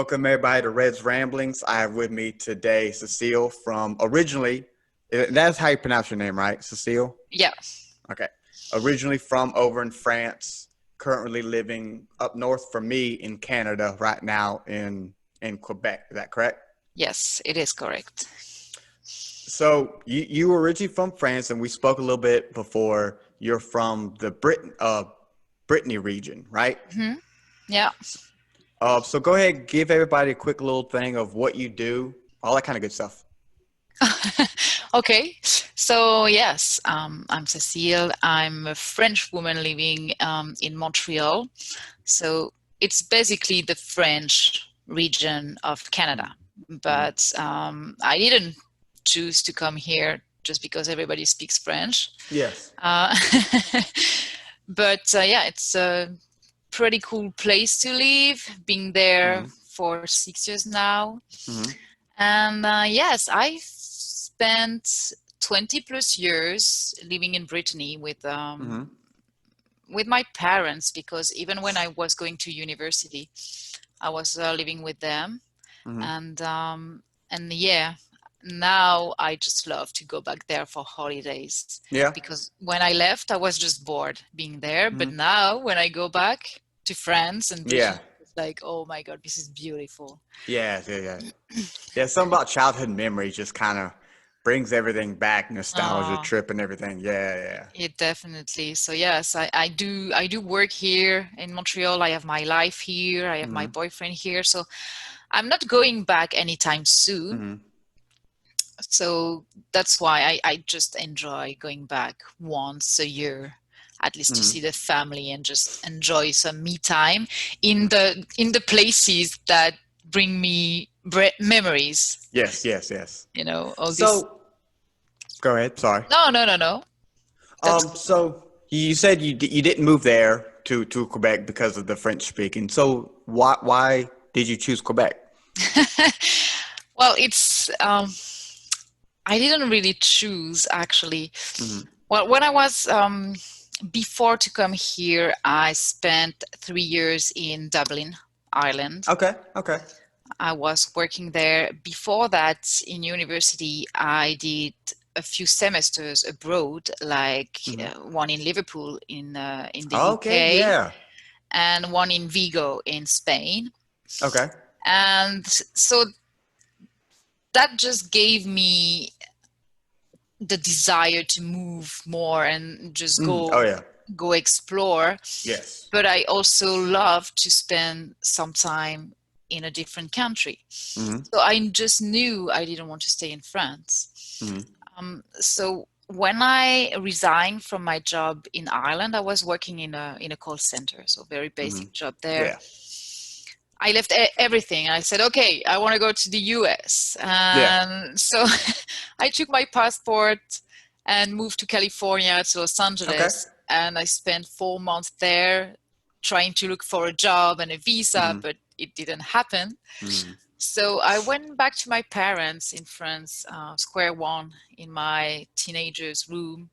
Welcome everybody to Red's Ramblings. I have with me today Cecile from that's how you pronounce your name, right? Cecile? Yeah. Okay. Originally from over in France, currently living up north from me in Canada right now in Quebec. Is that correct? Yes, it is correct. So you were originally from France, and we spoke a little bit before. You're from the Brittany region, right? Yeah. So go ahead, give everybody a quick little thing of what you do, all that kind of good stuff. Okay. So yes, I'm Cecile. I'm a French woman living in Montreal. So it's basically the French region of Canada. Mm-hmm. But I didn't choose to come here just because everybody speaks French. Yes. Uh, but yeah, it's a pretty cool place to live. Been there Mm-hmm. for 6 years now. Mm-hmm. And yes, I spent 20 plus years living in Brittany Mm-hmm. with my parents, because even when I was going to university, I was living with them. Mm-hmm. And yeah, now I just love to go back there for holidays, Yeah. because when I left, I was just bored being there. Mm-hmm. But now when I go back to France and Yeah. Brittany, it's like, oh my God, this is beautiful. Yeah. Yeah. Yeah. Yeah. Something about childhood memories just kind of brings everything back, nostalgia Uh, trip and everything. Yeah. Yeah. it definitely. So yes, I do work here in Montreal. I have my life here. I have my Mm-hmm. boyfriend here. So I'm not going back anytime soon. Mm-hmm. So that's why I just enjoy going back once a year, at least to Mm-hmm. see the family and just enjoy some me time in the places that bring me memories. Yes. Yes. Yes. All this. So go ahead. Sorry. No, no, no, no. That's So you said you didn't move there to Quebec because of the French speaking. So why did you choose Quebec? well, it's I didn't really choose, actually. Mm-hmm. Well, when I was before to come here, I spent 3 years in Dublin, Ireland. Okay. Okay. I was working there. Before that, in university, I did a few semesters abroad, like Mm-hmm. one in Liverpool in the Okay. UK Yeah. and one in Vigo in Spain. Okay. And so that just gave me the desire to move more and just Mm. Oh yeah. go explore. Yes. But I also love to spend some time in a different country. Mm-hmm. So I just knew I didn't want to stay in France. Mm-hmm. So when I resigned from my job in Ireland, I was working in a call center, so very Mm-hmm. basic job there. Yeah. I left everything. I said, okay, I want to go to the US. Yeah. And so I took my passport and moved to California, to Los Okay. Angeles. And I spent 4 months there trying to look for a job and a visa, Mm-hmm. but it didn't happen. Mm-hmm. So I went back to my parents in France, square one, in my teenager's room,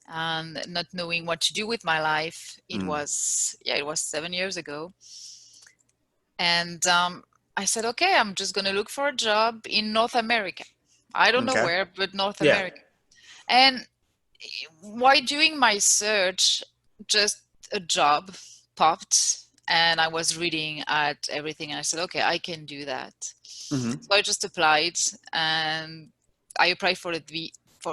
and not knowing what to do with my life. It Mm-hmm. was 7 years ago. And I said, okay, I'm just going to look for a job in North America. I don't know Okay. where, but North Yeah. America. And while doing my search, just a job popped, and I was reading at everything, and I said, okay, I can do that. Mm-hmm. So I just applied, and I applied for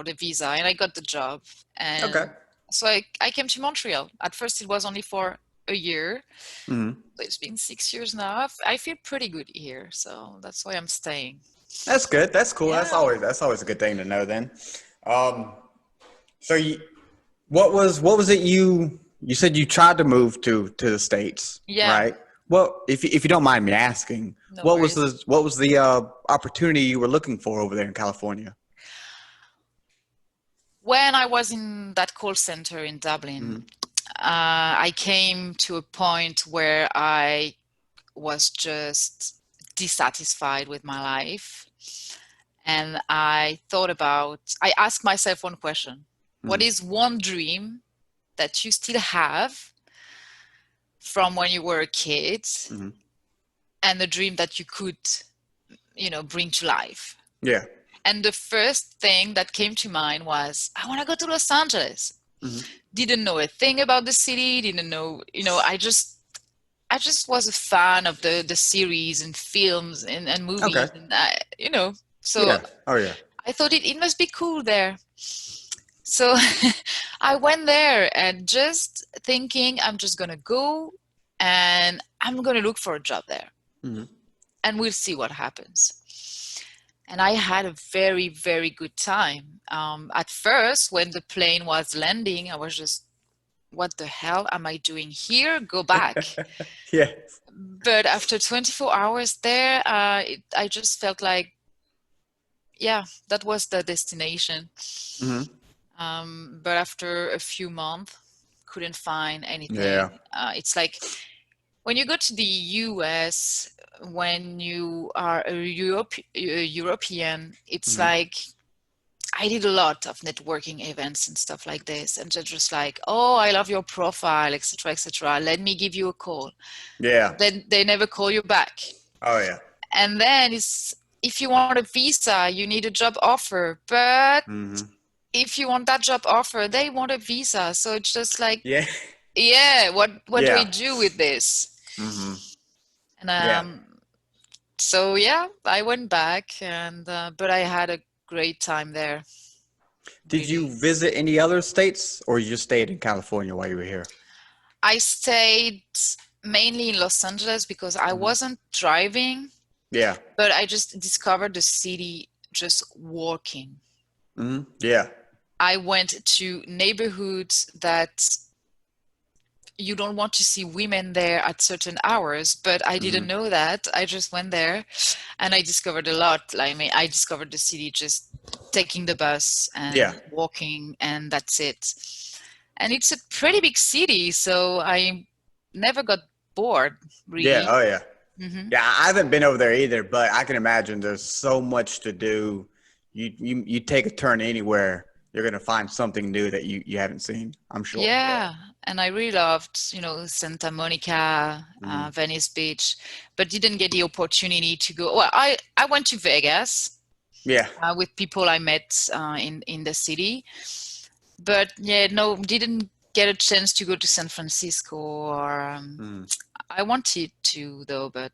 the visa, and I got the job. Okay. And so I came to Montreal. At first, it was only for a year. Mm-hmm. It's been 6 years now. I feel pretty good here, so that's why I'm staying. That's good. That's cool. Yeah. That's always a good thing to know then. Um, so what was it you said you tried to move to the States, Yeah, right? Well, if you don't mind me asking, no worries. what was the opportunity you were looking for over there in California? When I was in that call center in Dublin, Mm-hmm. I came to a point where I was just dissatisfied with my life. And I asked myself one question. What Mm-hmm. is one dream that you still have from when you were a kid, Mm-hmm. and a dream that you could, bring to life. Yeah. And the first thing that came to mind was, I want to go to Los Angeles. Hmm. Didn't know a thing about the city, didn't know, I just was a fan of the series and films and Okay. movies, and so Yeah. Oh yeah. I thought it must be cool there. So I went there and just thinking I'm just gonna go and I'm gonna look for a job there Hmm. and we'll see what happens. And I had a very, very good time. At first, when the plane was landing, I was just, what the hell am I doing here? Go back. Yeah. But after 24 hours there, I just felt like, yeah, that was the destination. Hmm. But after a few months, couldn't find Yeah. anything. It's like when you go to the US, when you are a European, it's Hmm. like I did a lot of networking events and stuff like this, and they're just like, "Oh, I love your profile, etc., etc. Let me give you a call." Yeah. Then they never call you back. Oh yeah. And then it's if you want a visa, you need a job offer. But Hmm. if you want that job offer, they want a visa. So it's just like, Yeah. yeah, what do I Yeah. do with this? Hmm. And Yeah. so yeah, I went back, and but I had a great time there, Did you really. visit any other states, or you just stayed in California while you were here? I stayed mainly in Los Angeles because I Hmm. wasn't driving, Yeah. but I just discovered the city just walking. Hmm. Yeah. I went to neighborhoods that you don't want to see women there at certain hours, but I didn't Hmm. know that. I just went there and I discovered a lot. Like, I mean, I discovered the city just taking the bus Yeah. and walking, and that's it. And it's a pretty big city, so I never got bored, Yeah. really. Oh yeah. Hmm. Yeah. I haven't been over there either, but I can imagine there's so much to do. You take a turn anywhere, you're gonna find something new that you haven't seen. I'm sure. Yeah, and I really loved, Santa Monica, Hmm. Venice Beach, but didn't get the opportunity to go. Well, I went to Vegas Yeah. with people I met in the city, but yeah, no, didn't get a chance to go to San Francisco. Or Mm. I wanted to though, but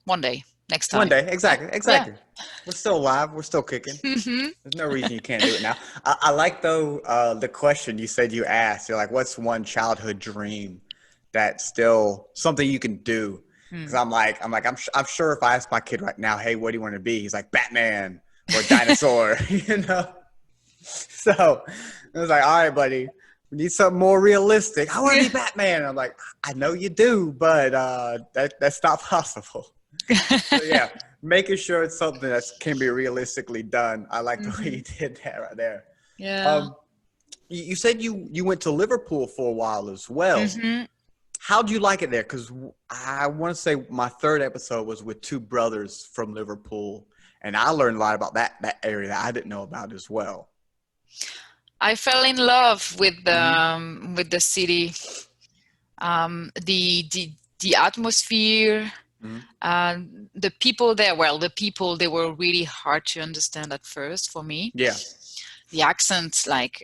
one day, next One time. day, Yeah, exactly, yeah. exactly. We're still alive. We're still kicking. Hmm. There's no reason you can't do it now. I like though the question you said you asked. You're like, what's one childhood dream that's still something you can do? Because I'm sure if I ask my kid right now, hey, what do you want to be? He's like Batman or dinosaur, you know. So I was like, all right, buddy, we need something more realistic. I want to Yeah. be Batman. I'm like, I know you do, but that's not possible. So yeah, making sure it's something that can be realistically done. I like the way Hmm. you did that right there. Yeah. Um, you said you went to Liverpool for a while as well. Hmm. How do you like it there? Because I want to say my third episode was with two brothers from Liverpool, and I learned a lot about that area that I didn't know about as well. I fell in love Hmm. with the city, the atmosphere, Hmm. the people there. Well, the people, they were really hard to understand at first for me. Yeah. The accent, like,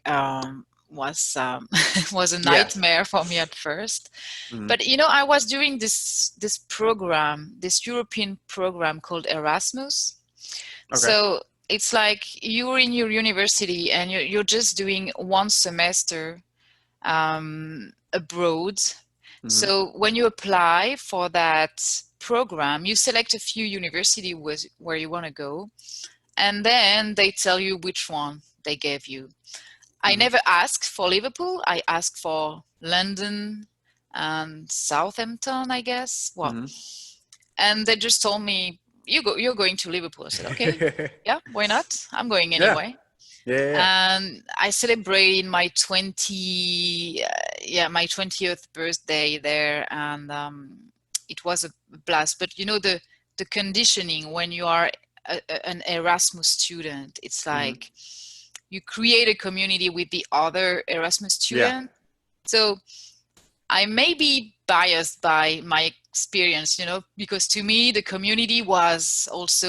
was was a Yeah. nightmare for me at first. Hmm. But I was doing this program, this European program called Erasmus. Okay. So it's like you're in your university and you're just doing one semester abroad. Hmm. So when you apply for that program, you select a few university where you want to go, and then they tell you which one they gave you. I Hmm. never asked for Liverpool. I asked for London and Southampton, I guess. Well, Hmm. and they just told me, you're going to Liverpool. I said, okay, yeah, why not? I'm going Yeah. anyway. Yeah. Yeah. And I celebrated my 20th birthday there, and it was a blast. But the conditioning when you are an Erasmus student, it's Hmm. like you create a community with the other Erasmus Yeah. student. So I may be biased by my experience, because to me, the community was also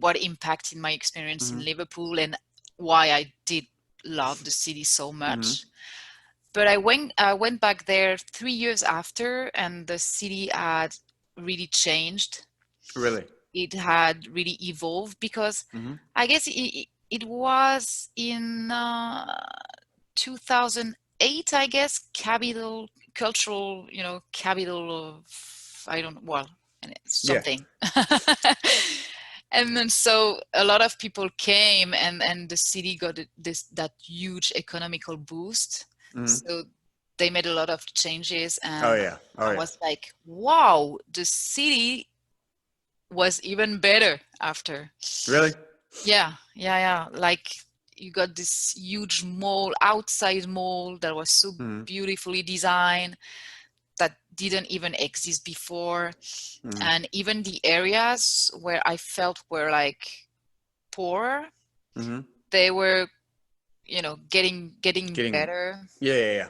what impacted my experience in Hmm. Liverpool and why I did love the city so Hmm. much. But I went back there 3 years after, and the city had really changed. Really. It had really evolved because Hmm. I guess it was in 2008, I guess, cultural, capital of, I don't, well, Yeah. something. And then so a lot of people came, and the city got that huge economical boost. Hmm. So they made a lot of changes, Oh and yeah. Oh I yeah. was like, wow, the city was even better after. Really. Yeah, yeah, yeah. Like you got this huge mall, outside mall that was so Hmm. beautifully designed that didn't even exist before. Hmm. And even the areas where I felt were like poor, Hmm. they were, getting Getting. better. Yeah. Yeah. Yeah.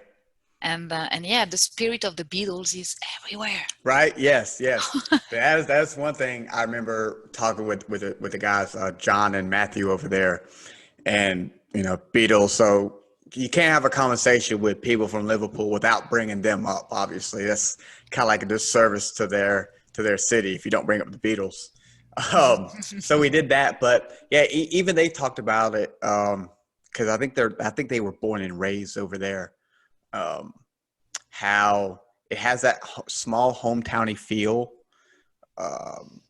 And yeah, the spirit of the Beatles is everywhere. Right. Yes. Yes. That's one thing I remember talking with the guys, John and Matthew over there, and Beatles. So you can't have a conversation with people from Liverpool without bringing them up. Obviously, that's kind of like a disservice to their city if you don't bring up the Beatles. So we did that, but yeah, even they talked about it because I think they were born and raised over there. Um, how it has that small hometowny feel. Um,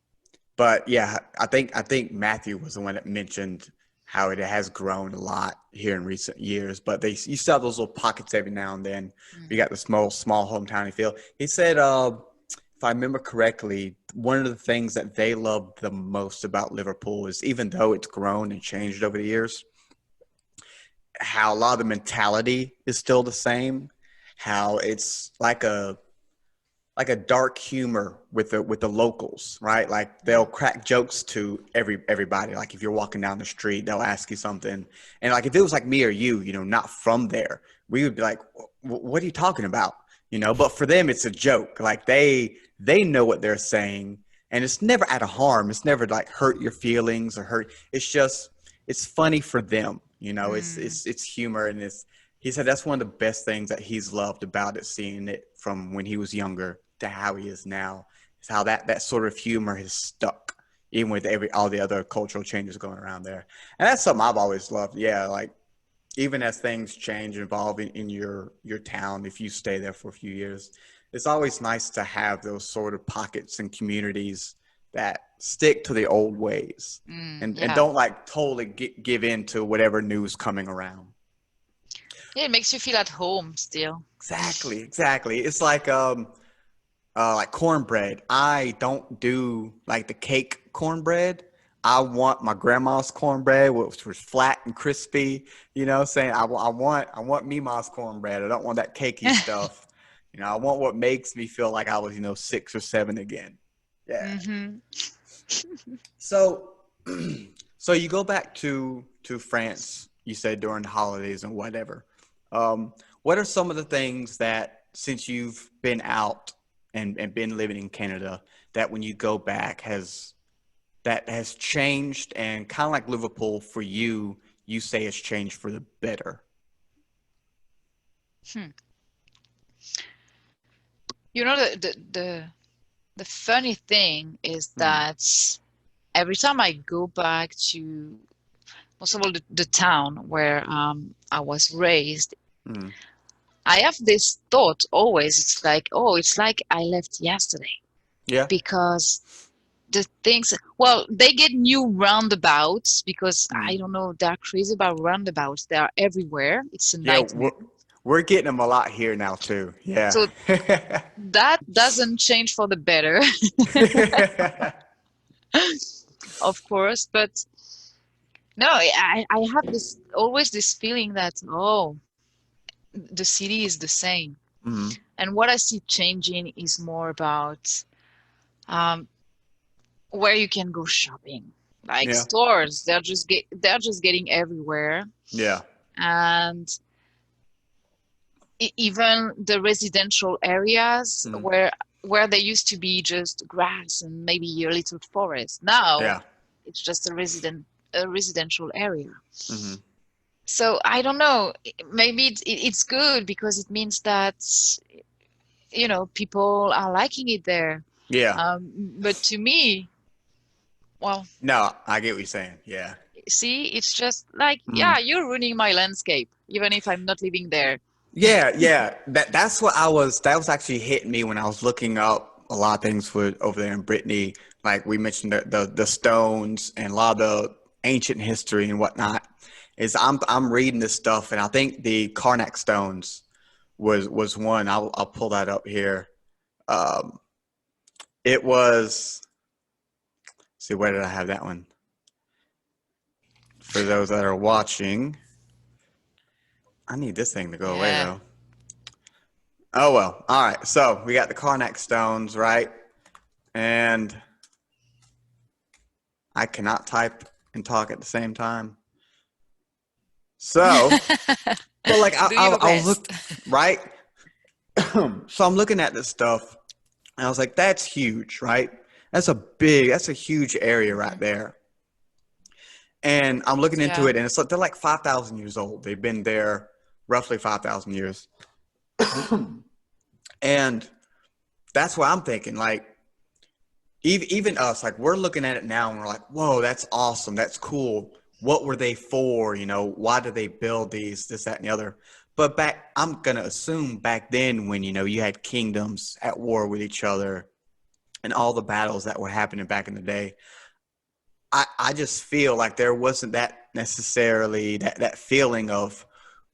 but yeah, I think Matthew was the one that mentioned how it has grown a lot here in recent years. But you still have those little pockets every now and then. You got the small hometowny feel. He said, if I remember correctly, one of the things that they loved the most about Liverpool is even though it's grown and changed over the years, how a lot of the mentality is still the same. How it's like a dark humor with the locals, right? Like they'll crack jokes to everybody. Like if you're walking down the street, they'll ask you something, and like if it was like me or you, not from there, we would be like, "What are you talking about?" But for them, it's a joke. Like they know what they're saying, and it's never out of harm. It's never like hurt your feelings or hurt. It's just it's funny for them. Mm. It's humor, and it's he said that's one of the best things that he's loved about it, seeing it from when he was younger to how he is now. Is how that sort of humor has stuck, even with all the other cultural changes going around there. And that's something I've always loved. Yeah, like even as things change and evolve in your town, if you stay there for a few years, it's always nice to have those sort of pockets and communities that stick to the old ways and Yeah. don't like totally give in to whatever news coming around. Yeah, it makes you feel at home still. Exactly, exactly. It's like cornbread. I don't do like the cake cornbread. I want my grandma's cornbread, which was flat and crispy. Saying I want Mima's cornbread. I don't want that cakey stuff. I want what makes me feel like I was 6 or 7 again. Yeah. Hmm. So, so you go back to France. You said during the holidays and whatever. What are some of the things that since you've been out and been living in Canada that when you go back has changed and kind of like Liverpool for you, you say it's changed for the better. Hmm. The funny thing is Mm, that every time I go back to, most of all, the town where I was raised, mm, I have this thought always. It's like, oh, it's like I left yesterday yeah. because the things, well, they get new roundabouts because Mm, I don't know, they're crazy about roundabouts. They are everywhere. It's a yeah. nightmare. We're getting them a lot here now too. Yeah. So that doesn't change for the better, of course, but no, I have this always this feeling that, oh, the city is the same. Mm, And what I see changing is more about um, where you can go shopping. Like yeah. stores, they're just getting everywhere. Yeah. And even the residential areas Mm, where where there used to be just grass and maybe a little forest. Now Yeah. it's just a residential area. Hmm. So I don't know. Maybe it's good because it means that, people are liking it there. Yeah. But to me, well, No, I get what you're saying. Yeah. see, it's just like, Mm. yeah, you're ruining my landscape, even if I'm not living there. Yeah, yeah. That's what that was actually hitting me when I was looking up a lot of things for over there in Brittany. Like we mentioned the stones and a lot of the ancient history and whatnot. Is I'm reading this stuff and I think the Carnac Stones was one. I'll pull that up here. Um, it was, see, where did I have that one? For those that are watching, I need this thing to go away Yeah. though. Oh well. All right. So we got the Carnac Stones, right? And I cannot type and talk at the same time. So, but like Do your I was best. look right. So I'm looking at this stuff, and I was like, "That's huge, right? That's a huge area right Mm, there." And I'm looking into yeah. it, and it's like they're like 5,000 years old. They've been there roughly 5,000 years, and that's what I'm thinking. Like even us, like we're looking at it now, and we're like, "Whoa, that's awesome. That's cool. What were they for? You know, why did they build these? This, that, and the other." But I'm gonna assume back then, when you had kingdoms at war with each other, and all the battles that were happening back in the day, I just feel like there wasn't that necessarily that feeling of,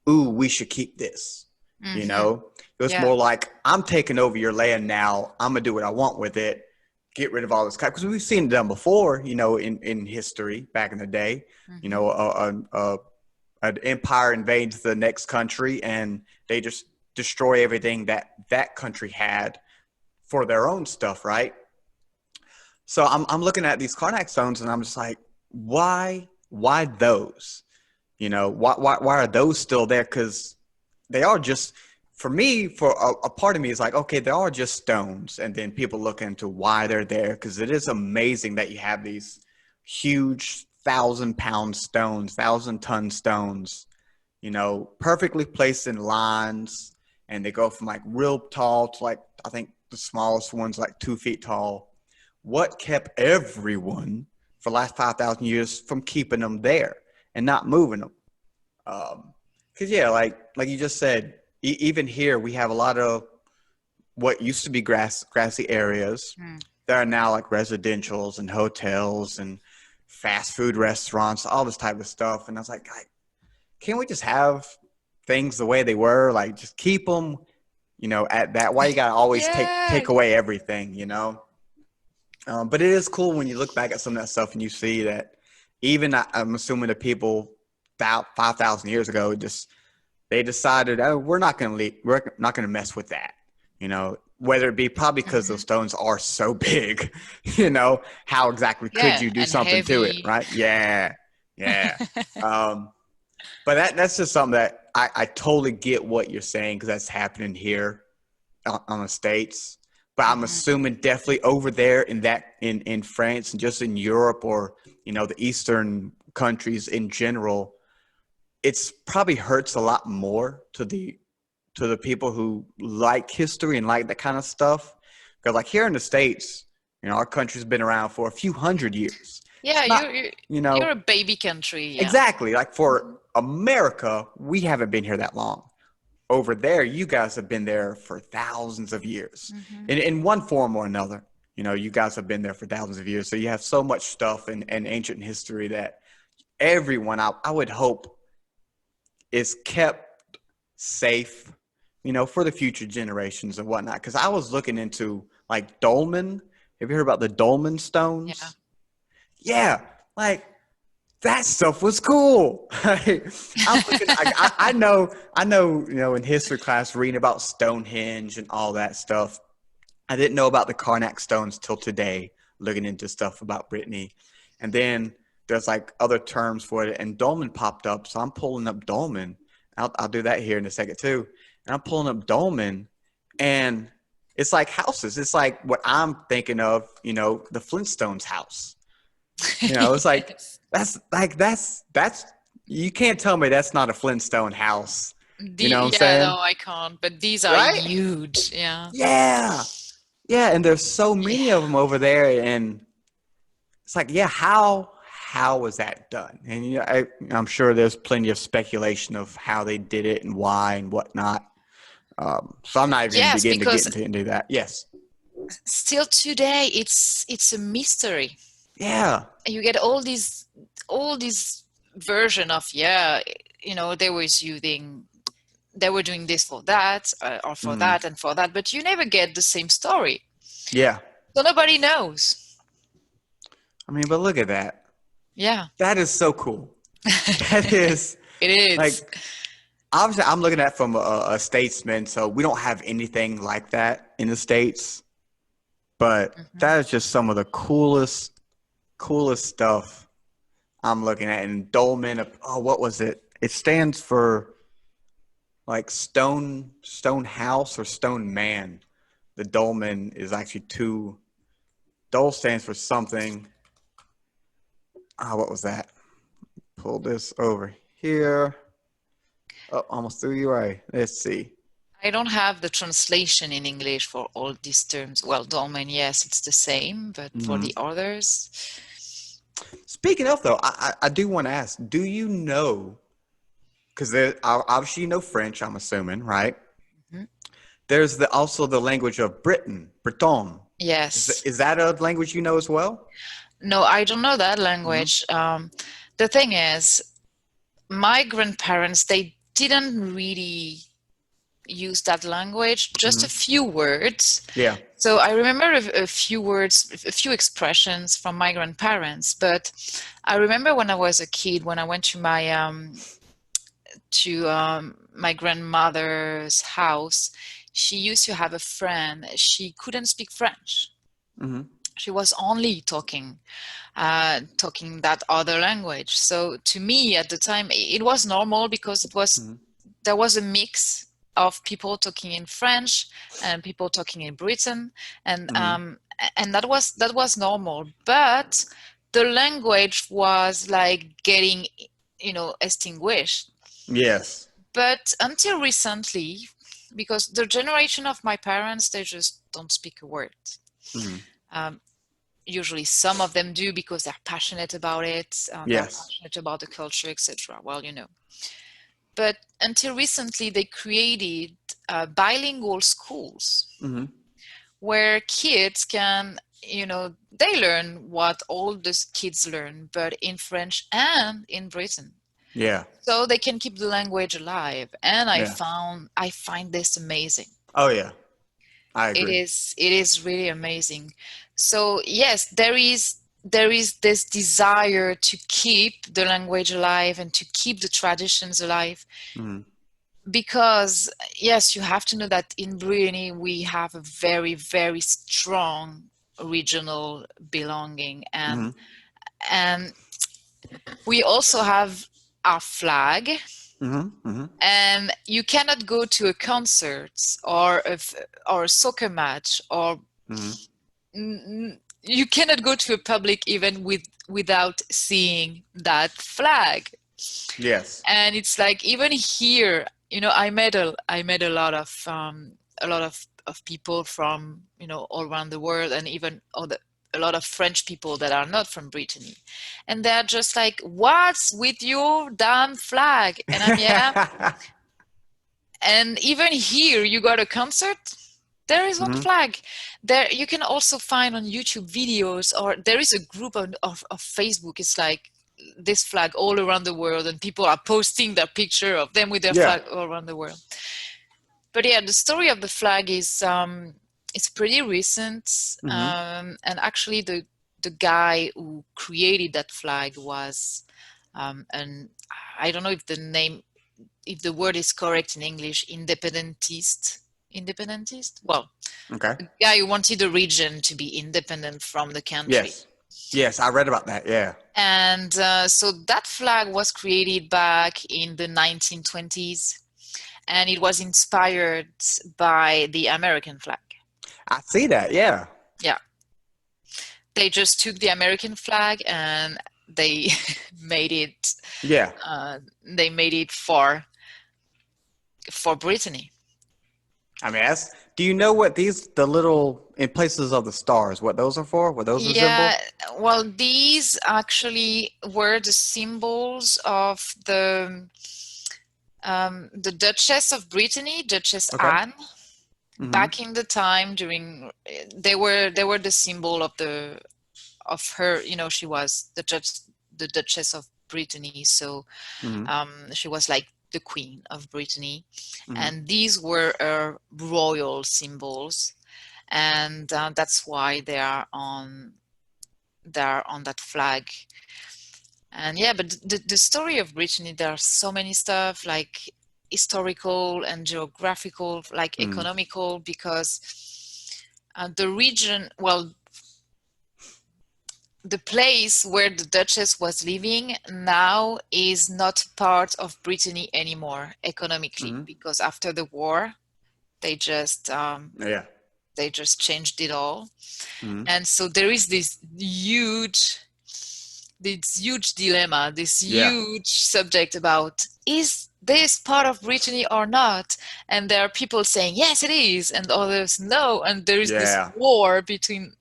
ooh, we should keep this. You Hmm. know, it was Yeah. more like, I'm taking over your land now. I'm gonna do what I want with it. Get rid of all this crap because we've seen it done before. In history back in the day. You Hmm. know, an empire invades the next country and they just destroy everything that country had for their own stuff, right? So I'm looking at these Carnac stones and I'm just like, why those? Why are those still there? Because they are just, for me, for a part of me is like, okay, they are just stones, and then people look into why they're there because it is amazing that you have these huge 1,000-pound stones, 1,000-ton stones, perfectly placed in lines, and they go from like real tall to like, I think the smallest one's like 2 feet tall. What kept everyone for the last 5,000 years from keeping them there and not moving them? Because yeah, like you just said, even here we have a lot of what used to be grassy areas Mm. that are now like residentials and hotels and fast food restaurants, all this type of stuff. And I was like, God, can't we just have things the way they were? Like just keep them, at that. Why you gotta always Yeah. take away everything, But it is cool when you look back at some of that stuff and you see that even I'm assuming the people about 5,000 years ago just they decided, oh, we're not going to mess with that. Whether it be probably because those Hmm. stones are so big, how exactly could Yeah, you do and something to it, heavy. right? Yeah, yeah. Um, but that's just something that I totally get what you're saying because that's happening here on the States. But I'm Hmm. assuming definitely over there in France and just in Europe or the Eastern countries in general, it's probably hurts a lot more to the people who like history and like that kind of stuff. Because like here in the States, our country's been around for a few hundred years. Yeah, It's not, you're a baby country. Yeah. exactly like for America, we haven't been here that long. Over there, you guys have been there for thousands of years Hmm. in one form or another. You guys have been there for thousands of years. So you have so much stuff in ancient history that everyone, I would hope, is kept safe, for the future generations and whatnot. Because I was looking into like Dolmen. Have you heard about the Dolmen Yeah. stones? Yeah, like that stuff was cool. I'm looking. I know. In history class, reading about Stonehenge and all that stuff. I didn't know about the Carnac stones till today. Looking into stuff about Brittany, and then there's like other terms for it, and Dolmen popped up. So I'm pulling up Dolmen. I'll do that here in a second too. And I'm pulling up Dolmen, and it's like houses. It's like what I'm thinking of, the Flintstones house. It's like Yes. that's you can't tell me that's not a Flintstone house. You know what I'm Yeah, no, saying? I can't. But these are Right? huge. Yeah. Yeah. Yeah, and there's so Yeah. many of them over there, and it's like, yeah, how was that done? And I'm sure there's plenty of speculation of how they did it and why and whatnot. So I'm not even going to Yes, begin to get because into that. Yes. still today it's a mystery. Yeah. You get all these version of, yeah, they were doing this for that, or for Mm. that and for that, but you never get the same story. Yeah. So nobody knows. I mean, but look at that. Yeah. That is so cool. That is It is. like, obviously, I'm looking at it from a statesman, so we don't have anything like that in the States. But Mhm. that is just some of the coolest stuff I'm looking at. And Dolmen, oh, what was it? It stands for like stone house or stone man. The dolmen is actually two. Dole stands for something. What was that? Pull this over here. Oh, almost threw you away. Let's see. I don't have the translation in English for all these terms. Well, dolmen, yes, it's the same, but for Mhm. the others, Speaking of though, I do want to ask, do you know, because obviously you know French, I'm assuming, right? mhm. There's also the language of Breton. Yes. Is that a language you know as well? No, I don't know that Hmm. language. The thing is, my grandparents, they didn't really use that language, just Hmm. a few words. Yeah. So I remember a few words, a few expressions from my grandparents, but I remember when I was a kid, when I went to my grandmother's house, she used to have a friend. She couldn't speak French. Hmm. She was only talking that other language. So to me at the time, it was normal because Hmm. there was a mix of people talking in French and people talking in Britain, and Hmm. that was normal. But the language was like getting, extinguished. Yes. But until recently, because the generation of my parents, they just don't speak a word. Hmm. Um, Usually some of them do because they're passionate about it, they're Yes. passionate about the culture, etc. Well. But until recently, they created bilingual schools Hmm. where kids can, they learn what all the kids learn, but in French and in Britain. Yeah. So they can keep the language alive. And Yeah. I find this amazing. Oh yeah. I It agree. is really amazing. So yes, there is this desire to keep the language alive and to keep the traditions alive, Hmm. because yes, you have to know that in Brittany we have a very, very strong regional belonging, and Hmm. and we also have our flag, Hmm. Hmm. and you cannot go to a concert or a soccer match, or Hmm. you cannot go to a public event without seeing that flag. Yes. And it's like, even here, I met a lot of people from, all around the world, and even a lot of French people that are not from Brittany, and they're just like, "What's with your damn flag?" And I'm, yeah. And even here, you got a concert, there is one Hmm. flag. There, you can also find on YouTube videos, or there is a group of Facebook. It's like this flag all around the world, and people are posting their picture of them with their Yeah. flag all around the world. But yeah, the story of the flag is it's pretty recent, Hmm. and actually the guy who created that flag was an I don't know if the word is correct in English, independentist. Independentist? Well, Okay. a guy who wanted the region to be independent from the country. Yes. Yes, I read about that. Yeah. And so that flag was created back in the 1920s, and it was inspired by the American flag. I see that. Yeah. Yeah. They just took the American flag and they made it Yeah. they made it for Brittany. I mean, do you know what the little in places of the stars, what those are for? What those Yeah, resemble? well, these actually were the symbols of the Duchess of Brittany, Duchess Okay. Anne. Mm-hmm. Back in the time during they were the symbol of her, she was the Duchess of Brittany, so Mm-hmm. she was like the Queen of Brittany, Mm-hmm. and these were her royal symbols, and that's why they are on that flag. And yeah, but the story of Brittany, there are so many stuff like historical and geographical, like Mm-hmm. economical, because the region, well, the place where the Duchess was living now is not part of Brittany anymore economically, Mm-hmm. because after the war, they just Yeah. they just changed it all. Mm-hmm. And so there is this huge dilemma, this Yeah. huge subject about, is this part of Brittany or not? And there are people saying yes it is, and others no, and there is this Yeah. war between.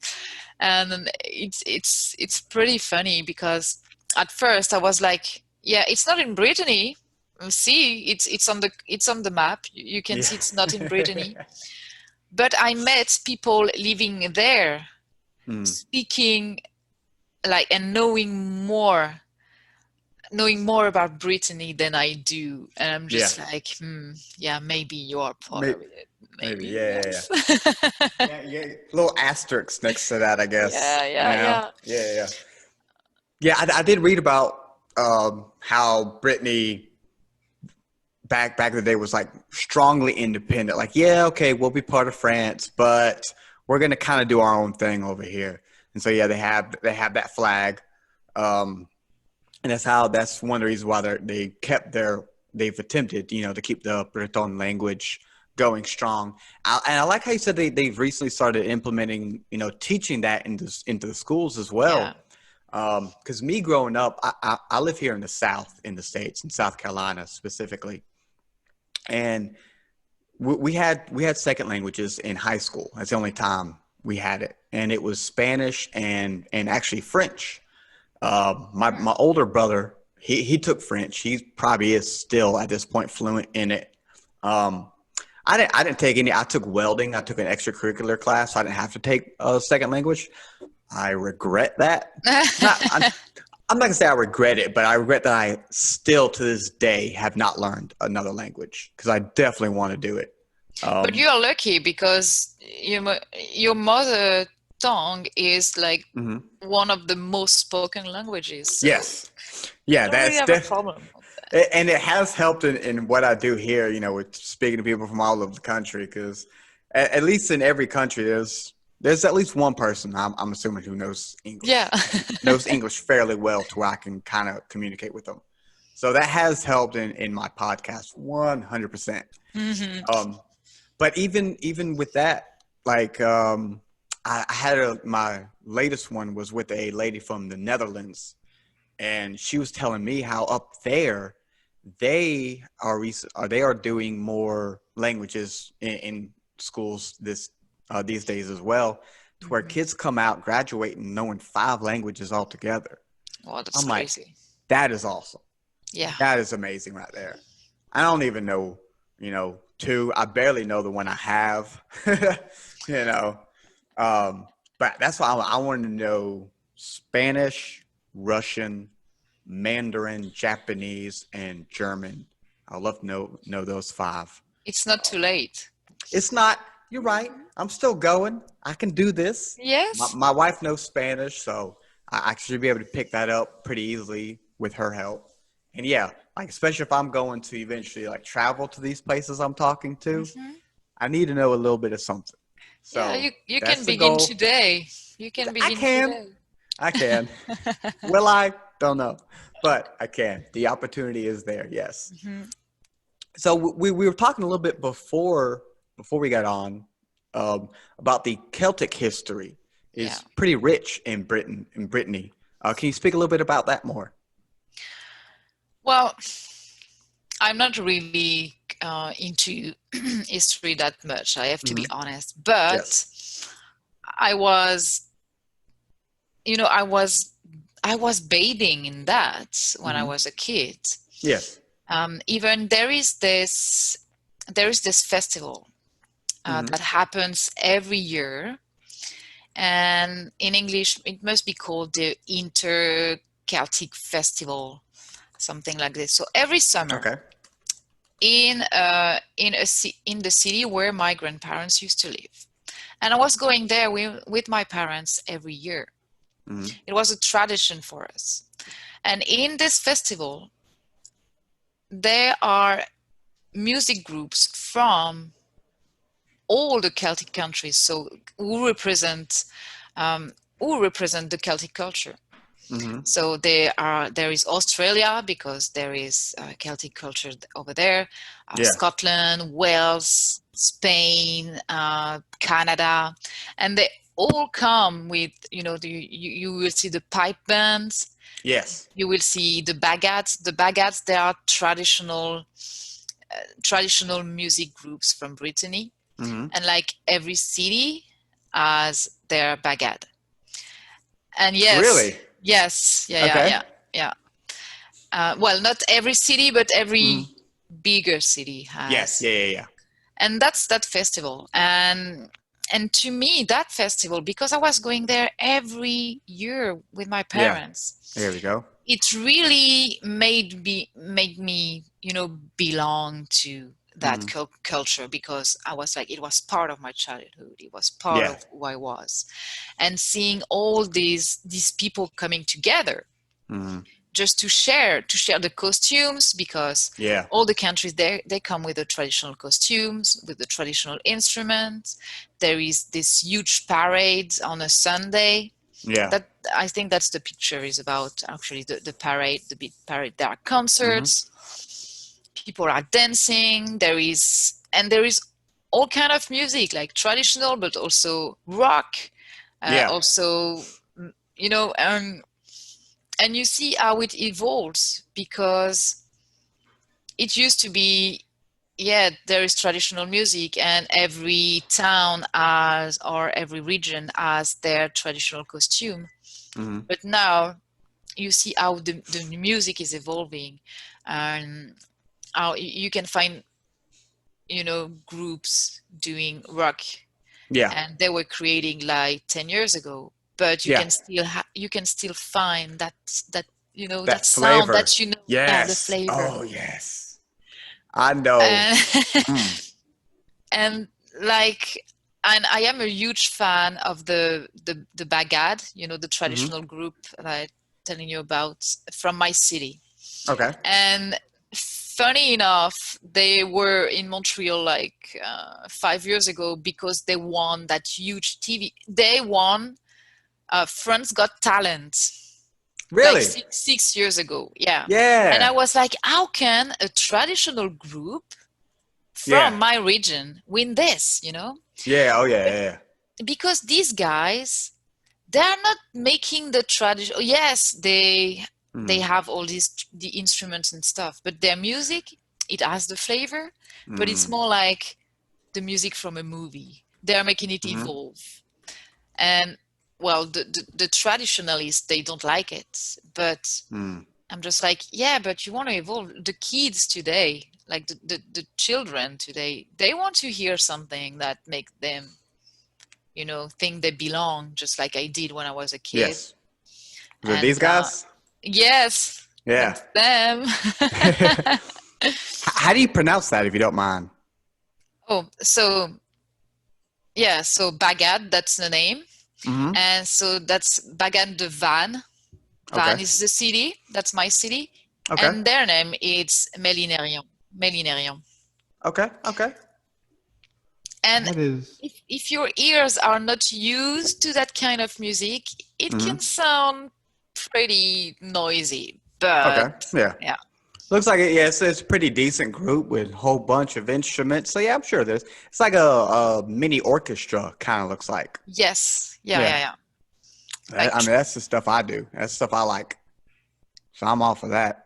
And it's pretty funny because at first I was like, yeah, it's not in Brittany. See, it's on the map. You can Yeah. see it's not in Brittany. But I met people living there, Mm. speaking like and knowing more about Brittany than I do. And I'm Yeah. just like, yeah, maybe you are part Maybe. of it. Maybe. Maybe, Yeah. Yeah. yes. Yeah. Yeah. Yeah. Little asterisks next to that, I guess. Yeah, yeah, yeah. Yeah. Yeah. Yeah. I did read about how Brittany back in the day was like strongly independent. Like, yeah, okay, we'll be part of France, but we're gonna kind of do our own thing over here. And so yeah, they have that flag, um, and that's one of the reasons why they've attempted to keep the Breton language going strong. And I like how you said they've recently started implementing teaching that into the schools as Yeah. well. Because me growing up, I live here in the South in the States, in South Carolina specifically, and we had second languages in high school. That's the only time we had it, and it was Spanish and actually French. My older brother, he took French. He probably is still at this point fluent in it. Um, I didn't take any. I took welding. I took an extracurricular class, so I didn't have to take a second language. I regret that. Not I'm not gonna say I regret it, but I regret that I still to this day have not learned another language because I definitely want to do it. But Um, you are lucky because your mother tongue is like mhm. one of the most spoken languages, so Yes, you yeah, don't really that's have a problem with that. and it has helped in what I do here. With speaking to people from all over the country, because at least in every country, there's at least one person I'm assuming who knows Yeah. English and knows English fairly well to where I can kind of communicate with them. So that has helped in my podcast 100%. hmm Um, but even with that, like I had my latest one was with a lady from the Netherlands, and she was telling me how up there they are doing more languages in schools these days as well, to where hmm kids come out graduating knowing 5 languages altogether. Oh, that's I'm like, crazy. that is awesome. Yeah. That is amazing right there. I don't even know, two. I barely know the one I have, you know. But that's why I wanted to know Spanish, Russian, Mandarin, Japanese, and German. I'd love to know those 5. It's not too late. It's not. You're right. I'm still going. I can do this. My, Yes. my wife knows Spanish, so I should be able to pick that up pretty easily with her help. And yeah, like especially if I'm going to eventually like travel to these places I'm talking to, hmm I need to know a little bit of something. Yeah, So you that's can the begin goal. today. You can I begin can. today. I can. Will I? Don't know. But I can. The opportunity is there. Yes. hmm So we were talking a little bit before we got on. about the Celtic history Yeah. is pretty rich in Brittany. Can you speak a little bit about that more? Well, I'm not really into history that much, I have to be Hmm. honest, but Yes. I was, I was bathing in that when I Hmm. was a kid. Yes. Even there is this festival Hmm. that happens every year, and in English it must be called the Inter-Celtic Festival, something like this. So every summer Okay. in the city where my grandparents used to live, and I was going there with my parents every year. Hmm. It was a tradition for us. And in this festival, there are music groups from all the Celtic countries, so who represent um, the Celtic culture. Hmm. So there is Australia, because there is Celtic culture over there, Yes. Scotland, Wales, Spain, Canada, and they all come with, you will see the pipe bands, Yes. you will see the baguettes. The baguettes, they are traditional music groups from Brittany, Hmm. and like every city has their baguette. And Really? yes, Okay. yeah. Well, not every city, but Hmm. every bigger city Yes. has. Yeah. Yeah. Yeah. And that's that festival. And to me, that festival, because I was going there every year with my Yeah. parents, There we go. it really made me, belong to that Hmm. culture, because I was like, it was part of my childhood. It was part Yeah. of who I was. And seeing all these people coming together Hmm. just to share the costumes, because Yeah. all the countries there, they come with the traditional costumes, with the traditional instruments. There is this huge parade on a Sunday. Yeah. That, I think that's the picture is about, actually, the parade, the big parade. There are Hmm. concerts, people are dancing, there is all kind of music, like traditional, but also rock, Yeah. also, you know um, and you see how it evolves, because it used to be, yeah, there is traditional music, and every town has, or every region has, their traditional costume. Hmm. But now you see how the music is evolving, and how you can find, groups doing rock, Yeah. and they were creating like 10 years ago, but Yeah. you can still find that, that That sound flavor. that, yeah, the Yes. flavor. Oh, yes. I know. And Mm. and like, and I am a huge fan of the bagad, the Hmm. traditional group that I telling you about from my city. Okay. And funny enough, they were in Montreal like 5 years ago, because they won that huge TV. They won France Got Talent like Really? six years ago. Yeah. And I Yeah. was like, how can a traditional group Yeah. from my region win this, Yeah. Oh, yeah. But Yeah. because these guys, they are not making the tradition. Yes, they Mm. have all the instruments and stuff, but their music, it has the flavor, but it's Mm. more like the music from a movie. They're making it Hmm. evolve. And well, the traditionalists, they don't like it, but Mm. I'm just like, yeah, but you want to evolve. The kids today, like the children today, they want to hear something that makes them, think they belong, just like I did when I was a kid. Yes. Was it these And guys? yes, Yeah. that's them. How do you pronounce that, if you don't mind? Oh, so yeah, so Bagad, that's the name. Hmm. And so that's Bagad de Van. Okay. Van is the city, that's my city. Okay. And their name is Mélinérion. Mélinérion. Okay. Okay. And That is, if your ears are not used to that kind of music, it Hmm. can sound pretty noisy. Okay. But Yeah. yeah, Looks like it. Yeah, it's a pretty decent group with a whole bunch of instruments. So yeah, I'm sure there's. It's like a mini orchestra, kind of looks like. Yes. Yeah, Yeah, yeah, yeah. Like I mean that's the stuff I do. That's stuff I like. So I'm all for that.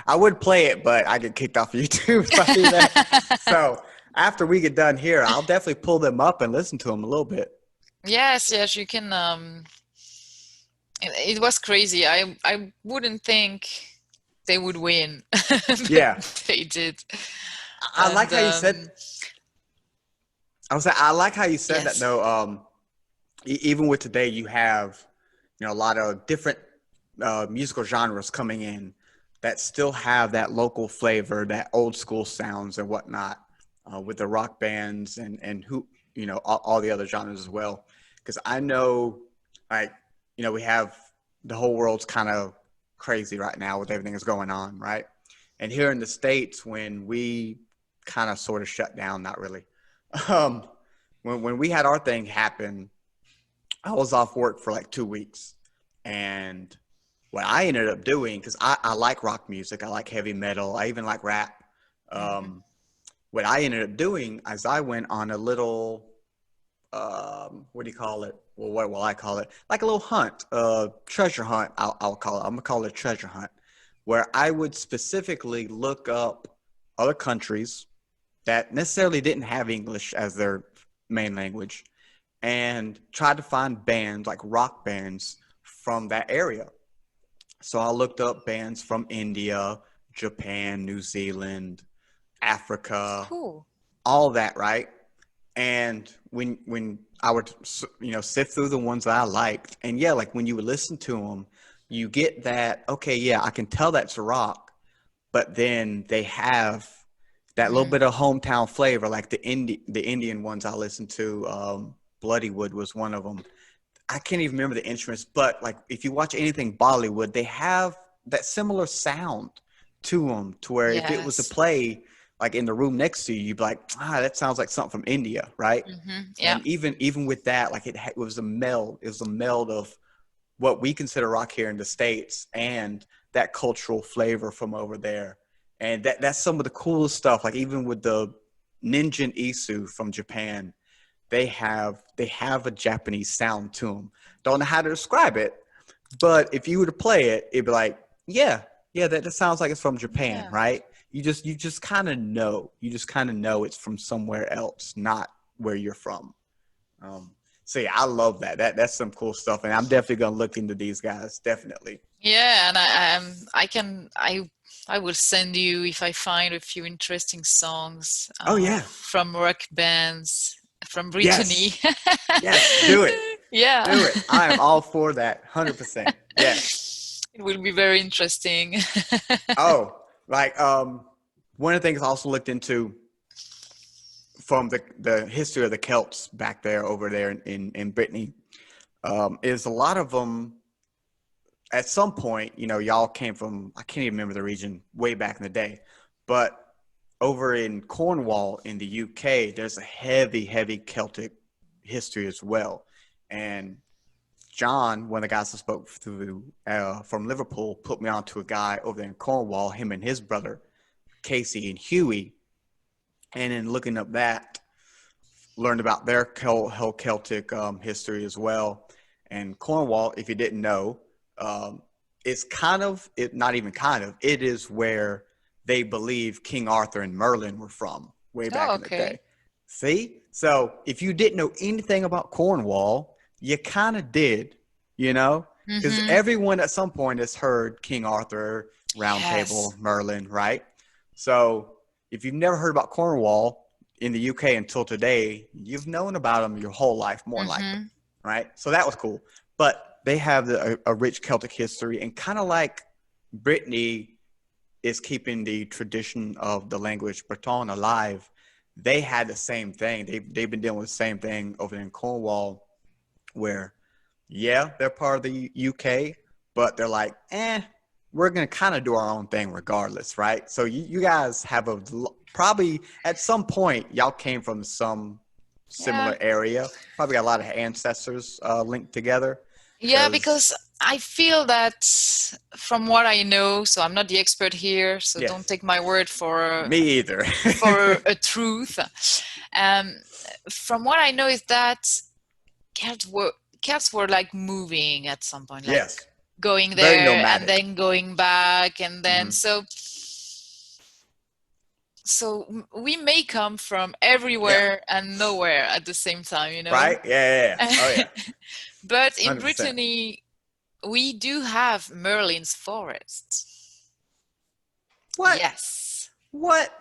I would play it, but I get kicked off of YouTube if I do that. So after we get done here, I'll definitely pull them up and listen to them a little bit. yes, yes, you can it was crazy. I wouldn't think they would win, Yeah, but they did. I like And how you said. I like how you said that yes. though. Even with today, you have a lot of different musical genres coming in that still have that local flavor, that old school sounds and whatnot, with the rock bands and who all the other genres as well. Because I know, like we have the whole world's kind of crazy right now with everything that's going on, right? And here in the States, when we kind of sort of shut down, not really. Um, when we had our thing happen, I was off work for like 2 weeks. And what I ended up doing, because I like rock music, I like heavy metal, I even like rap. Hmm. What I ended up doing is I went on a little, what do you call it? Well, what will I call it? Like a little hunt, treasure hunt, I'll call it. I'm going to call it a treasure hunt, where I would specifically look up other countries that necessarily didn't have English as their main language and tried to find bands like rock bands from that area. So I looked up bands from India, Japan, New Zealand, Africa, Cool. all that, right? And when I would sift through the ones that I liked, and yeah, like when you would listen to them, you get that okay, yeah, I can tell that's rock, but then they have that little Hmm. bit of hometown flavor, like the Indian ones I listened to. Bloodywood was one of them. I can't even remember the instruments, but like if you watch anything Bollywood, they have that similar sound to them. To where if it was to Yes. play like in the room next to you, you'd be like, that sounds like something from India, right? Yeah. And even with that, like it was a meld. It was a meld of what we consider rock here in the States and that cultural flavor from over there. And that's some of the coolest stuff. Like even with the Ninjin Isu from Japan, they have a Japanese sound to them. Don't know how to describe it, but if you were to play it, it'd be like, yeah, yeah, that sounds like it's from Japan, Yeah. right? You just kind of know. You just kind of know it's from somewhere else, not where you're from. Um, so yeah, I love that. That's some cool stuff, and I'm definitely gonna look into these guys. Definitely. Yeah, and I will send you if I find a few interesting songs Oh yeah, from rock bands from Brittany. yes, yes, do it, Yeah. do it. I am all for that, 100%. Yes. It will be very interesting. Oh, like one of the things I also looked into from the history of the Celts back there over there in Brittany, is a lot of them at some point, y'all came from, I can't even remember the region way back in the day, but over in Cornwall in the UK, there's a heavy, heavy Celtic history as well. And John, one of the guys I spoke through from Liverpool, put me on to a guy over there in Cornwall, him and his brother, Casey and Huey. And in looking up that, learned about their whole Celtic history as well. And Cornwall, if you didn't know, it's kind of, it not even kind of, it is where they believe King Arthur and Merlin were from way back Oh, in the day. okay. See? So if you didn't know anything about Cornwall, you kind of did, you know? Because Mm-hmm. everyone at some point has heard King Arthur, Round Yes. Table, Merlin, right? So if you've never heard about Cornwall in the UK until today, you've known about them your whole life, more than likely, Mm-hmm. right? So that was cool. But they have a rich Celtic history, and kind of like Brittany is keeping the tradition of the language Breton alive. They had the same thing. They've been dealing with the same thing over in Cornwall, where yeah, they're part of the UK, but they're like, we're gonna kind of do our own thing regardless, right? So you guys have probably at some point y'all came from some Yeah. similar area. Probably got a lot of ancestors linked together, Yeah, because because I feel that from what I know, so I'm not the expert here, so don't Yes. take my word for Me either. a truth. Um, from what I know is that cats were like moving at some point, like Yes. going Very there and nomadic. then going back, and then Hmm. so we may come from Yeah. everywhere and nowhere at the same time, you know. Right? Yeah. Oh yeah. But in 100%. Brittany, we do have Merlin's forest. What? Yes. What? I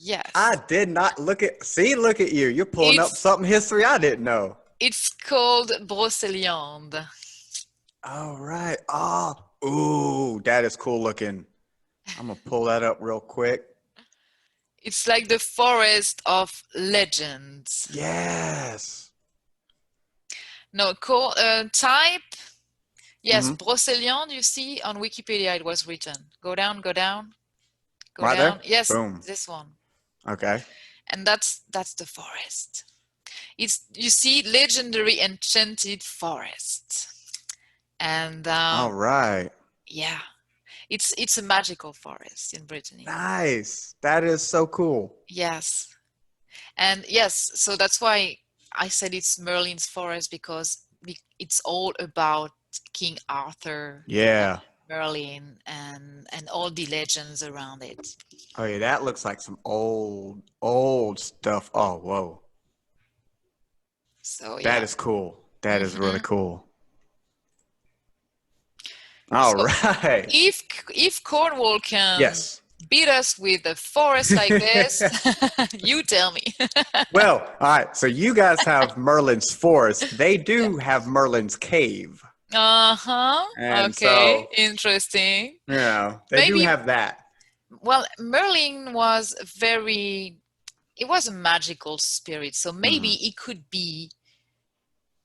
Yes. did not look at you. You're pulling up It's something history I didn't know. it's called Brocéliande. All right. Oh, ooh, that is cool looking. I'm gonna pull that up real quick. It's like the forest of legends. Yes. No, type. Yes, Mm-hmm. Brocéliande, you see on Wikipedia it was written. Go down, go down, go Right there? down. Yes, Boom. this one. Okay. And that's the forest. It's, you see, legendary enchanted forest. And All right. yeah, it's a magical forest in Brittany. Nice. That is so cool. Yes. And yes, so that's why I said it's Merlin's forest, because it's all about King Arthur, Yeah. Merlin, and all the legends around it. Oh yeah, that looks like some old stuff. Oh, whoa. So That yeah. is cool. That is really Hmm. cool. All So right. if Cornwall can Yes. beat us with a forest like this, you tell me. Well, all right. So you guys have Merlin's forest. They do have Merlin's cave. Uh-huh. And Okay, so, interesting. they do Maybe, have that. well, Merlin was it was a magical spirit, so maybe Mhm. it could be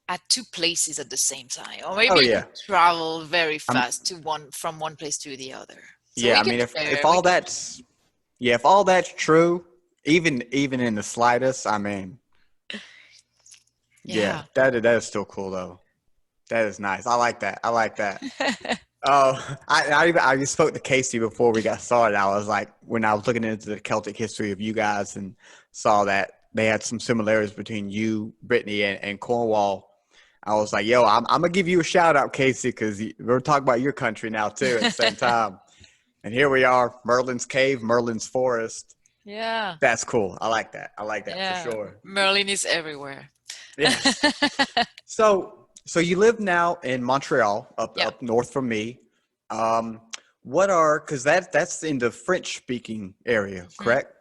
at two places at the same time, or Oh maybe it yeah. could travel very Um, fast from one place to the other. So yeah, we I can mean if we all can that's yeah, if all that's true, even in the slightest, I mean, yeah, yeah. that is still cool though. That is nice. I like that. I like that. Oh, I spoke to Casey before we got started. I was like, when I was looking into the Celtic history of you guys and saw that they had some similarities between you, Brittany, and Cornwall. I was like, yo, I'm gonna give you a shout out, Casey, because we're talking about your country now too at the same time. And here we are, Merlin's cave, Merlin's forest. Yeah. That's cool. I like that. I like that for Yeah. sure. Merlin is everywhere. Yes. So you live now in Montreal, Yeah. up north from me. Um, what are because that's in the French speaking area, Mhm. correct?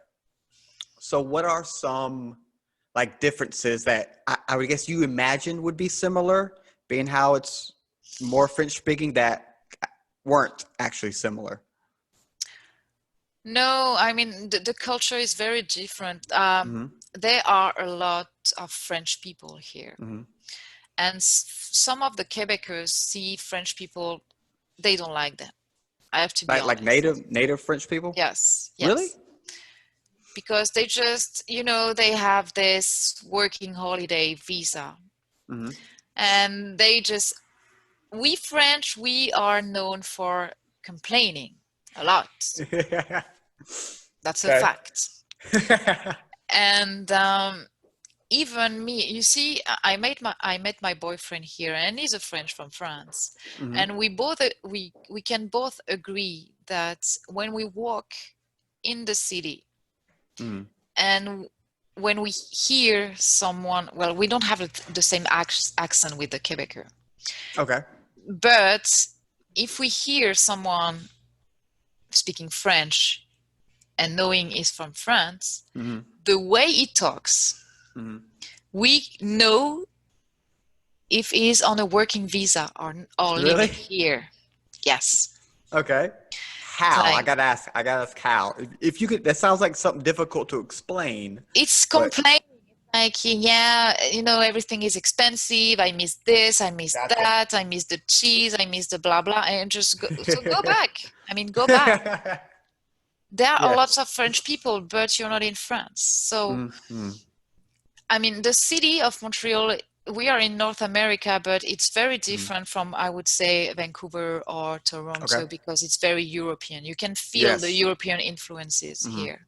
So what are some like differences that I would guess you imagine would be similar, being how it's more French speaking that weren't actually similar? No, I mean the culture is very different. Mm-hmm. There are a lot of French people here, Mm-hmm. and some of the Quebecers see French people, they don't like them. I have to be Like honest. native French people? Yes, Really? yes. Because they just, they have this working holiday visa, Mm-hmm. and we French, we are known for complaining a lot. That's a Okay. fact. And even me, you see, I met my boyfriend here, and he's a French from France, Mm-hmm. and we can both agree that when we walk in the city, Mm-hmm. and when we hear someone, well, we don't have the same accent with the Quebecer, Okay. but if we hear someone speaking French and knowing he's from France, Mm-hmm. the way he talks, Mm-hmm. we know if he's on a working visa or living Really? here. Yes. Okay. How? Like, I gotta ask how. If you could, that sounds like something difficult to explain, it's but complaining. Like, yeah, everything is expensive. I miss this, I miss gotcha. that, I miss the cheese, I miss the blah blah, and just go back. I mean, go back. There are Yeah. lots of French people, but you're not in France. So, Mm-hmm. I mean, the city of Montreal we are in North America, but it's very Mm. different from, I would say, Vancouver or Okay. Toronto because it's very European. You can feel the Yes. European influences Hmm. here.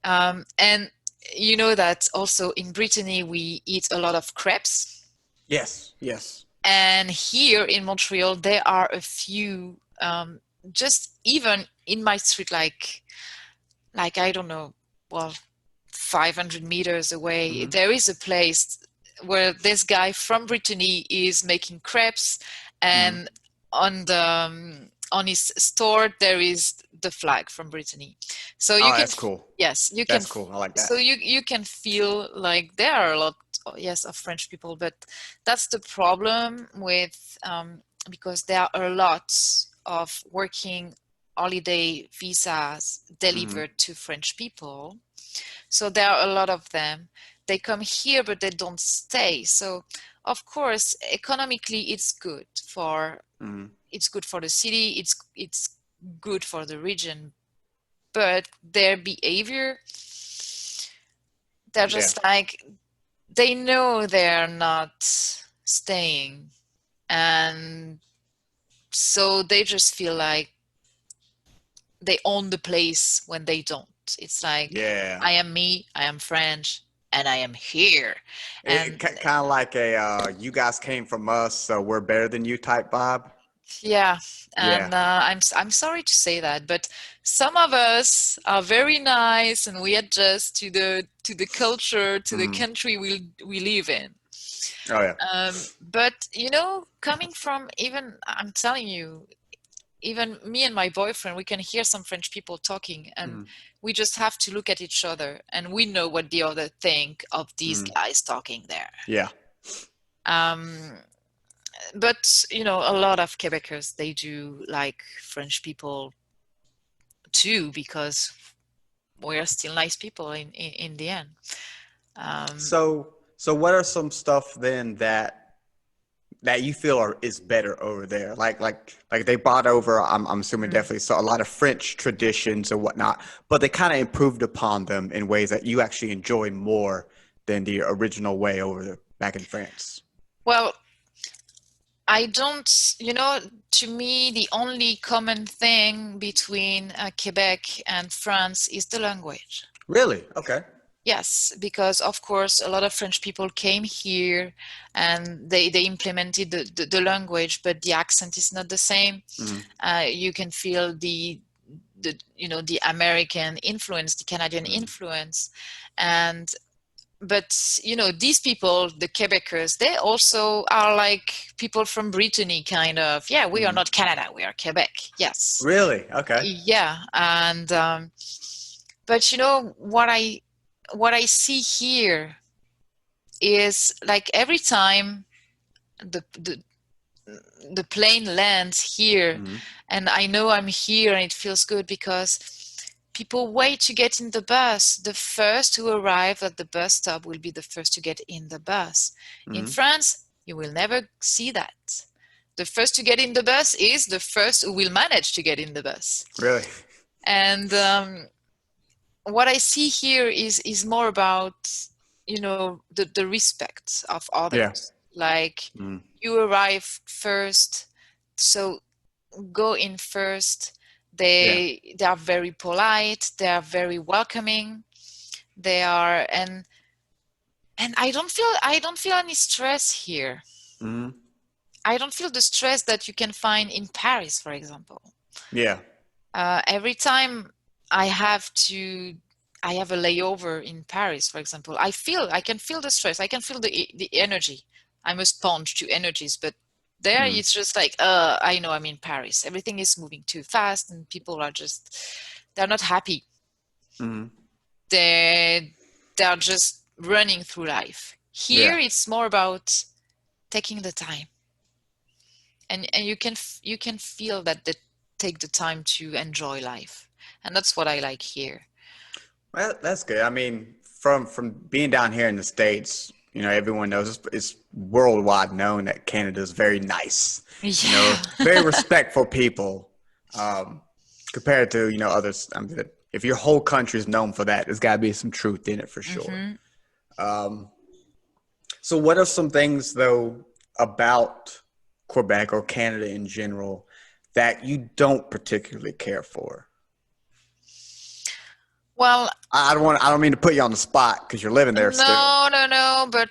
And you know that also in Brittany we eat a lot of crepes. Yes. Yes. And here in Montreal there are a few, just even in my street, like I don't know, well, 500 meters away, Hmm. there is a place where this guy from Brittany is making crepes, Hmm. and on the on his store there is the flag from Brittany. So you Oh, can, that's cool. yes, you can, That's cool. I like so that. you can feel like there are a lot, yes, of French people, but that's the problem with, because there are a lot of working holiday visas Hmm. delivered to French people. So there are a lot of them. They come here, but they don't stay. So of course, economically, Hmm. it's good for the city. It's good for the region. But their behavior, they're Yeah. just like, they know they're not staying, and so they just feel like they own the place when they don't. It's like, Yeah. I am me, I am French, and I am here. It And kind of like a you guys came from us, so we're better than you type vibe. yeah, Yeah. and I'm sorry to say that, but some of us are very nice, and we adjust to the culture, to the Hmm. country we live in. Oh yeah. But you know, coming from, even, I'm telling you, even me and my boyfriend, we can hear some French people talking, and Hmm. we just have to look at each other, and we know what the other think of these Hmm. guys talking there. Yeah. Um, but you know, a lot of Quebecers, they do like French people too, because we're still nice people in the end. Um, So what are some stuff then that you feel is better over there? Like they brought over, I'm assuming mm. definitely so a lot of French traditions and whatnot, but they kind of improved upon them in ways that you actually enjoy more than the original way over there back in France. Well, I don't, you know, to me, the only common thing between Quebec and France is the language. Really? Okay. Yes, because of course a lot of French people came here and they implemented the language, but the accent is not the same. Hmm. You can feel the you know, the American influence, the Canadian Hmm. influence, and but you know, these people, the Quebecers, they also are like people from Brittany, kind of. Yeah, we are Hmm. not Canada, we are Quebec. Yes, Really? Okay. yeah, and but you know what I see here is like every time the the the plane lands here, Hmm. and I know I'm here, and it feels good because people wait to get in the bus. The first who arrive at the bus stop will be the first to get in the bus. In Hmm. France, you will never see that. The first to get in the bus is the first who will manage to get in the bus. Really? And what I see here is more about, you know, the respect of Yeah. others. Like, Hmm. you arrive first, so go in first. Yeah. They are very polite, they are very welcoming, they are, and I don't feel any stress here. Hmm. I don't feel the stress that you can find in Paris, for example. Yeah. Every time I have to, I have a layover in Paris, for example, I can feel the stress, I can feel the energy. I'm a sponge to energies, but there Hmm. it's just like, I know I'm in Paris. Everything is moving too fast, and people are just, they're not happy. Hmm. They they're just running through life. Yeah. Here it's more about taking the time, and you can feel that they take the time to enjoy life, and that's what I like here. Well, that's good. I mean, from being down here in the States, everyone knows it's worldwide known that Canada is very nice, Yeah. very respectful people, um, compared to, others. I mean, if your whole country is known for that, there's got to be some truth in it for sure. Hmm. Um, So what are some things though about Quebec or Canada in general that you don't particularly care for? Well, I don't mean to put you on the spot because you're living there still. no, no, no. But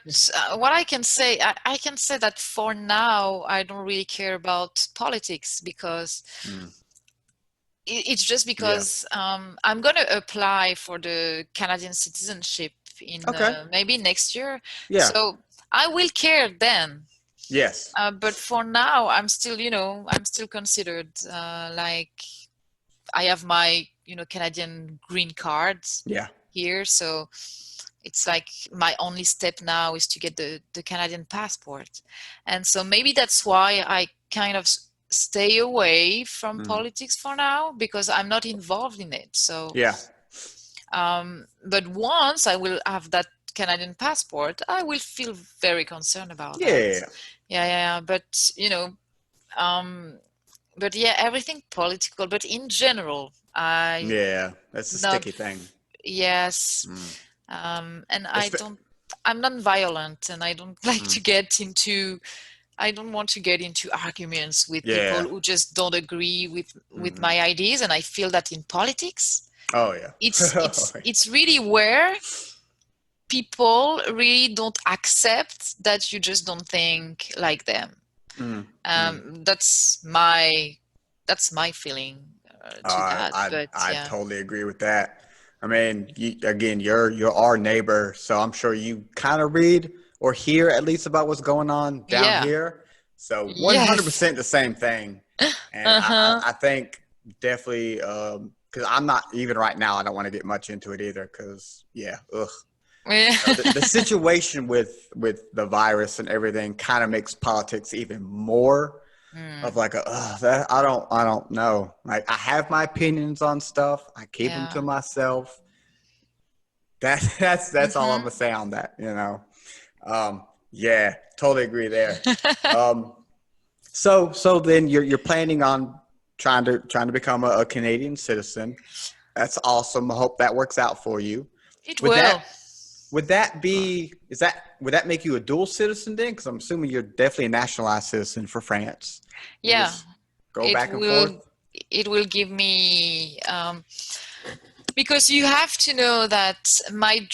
what I can say, I can say that for now, I don't really care about politics because Mm. it's just Yeah. because I'm going to apply for the Canadian citizenship in Okay. maybe next year. Yeah. So I will care then. Yes. But for now, I'm still, I'm still considered like I have my, Canadian green card Yeah. here. So it's like my only step now is to get the Canadian passport. And so maybe that's why I kind of stay away from Mm. politics for now because I'm not involved in it. So, Yeah. but once I will have that Canadian passport, I will feel very concerned about that. Yeah. Yeah, yeah, yeah. Um, but yeah, everything political. But in general, I Yeah. That's a not, sticky thing. yes. Mm. And It's, I'm non-violent and I don't like mm. to I don't want to get into arguments with people Yeah. who just don't agree with Hmm. my ideas. And I feel that in politics, Oh yeah. it's really where people really don't accept that you just don't think like them. Mm. Mm. That's my feeling to that. But I yeah, totally agree with that. I mean, again, you're our neighbor, so I'm sure you kind of read or hear at least about what's going on down yeah, here. So yes, 100% the same thing, and uh-huh, I think definitely because I'm not even right now. I don't want to get much into it either because yeah, ugh. yeah. The situation with the virus and everything kind of makes politics even more of Mm, like that I don't know. Like I have my opinions on stuff. I keep them to yeah. myself. That's all I'm Mm-hmm. gonna say on that. Yeah, totally agree there. Um, so then you're planning on trying to become a Canadian citizen. That's awesome. I hope that works out for you. It Would will. that be would that make you a dual citizen then? Because I'm assuming you're definitely a nationalized citizen for France. You Yeah, just go it back and forth. will it will give me because you have to know that my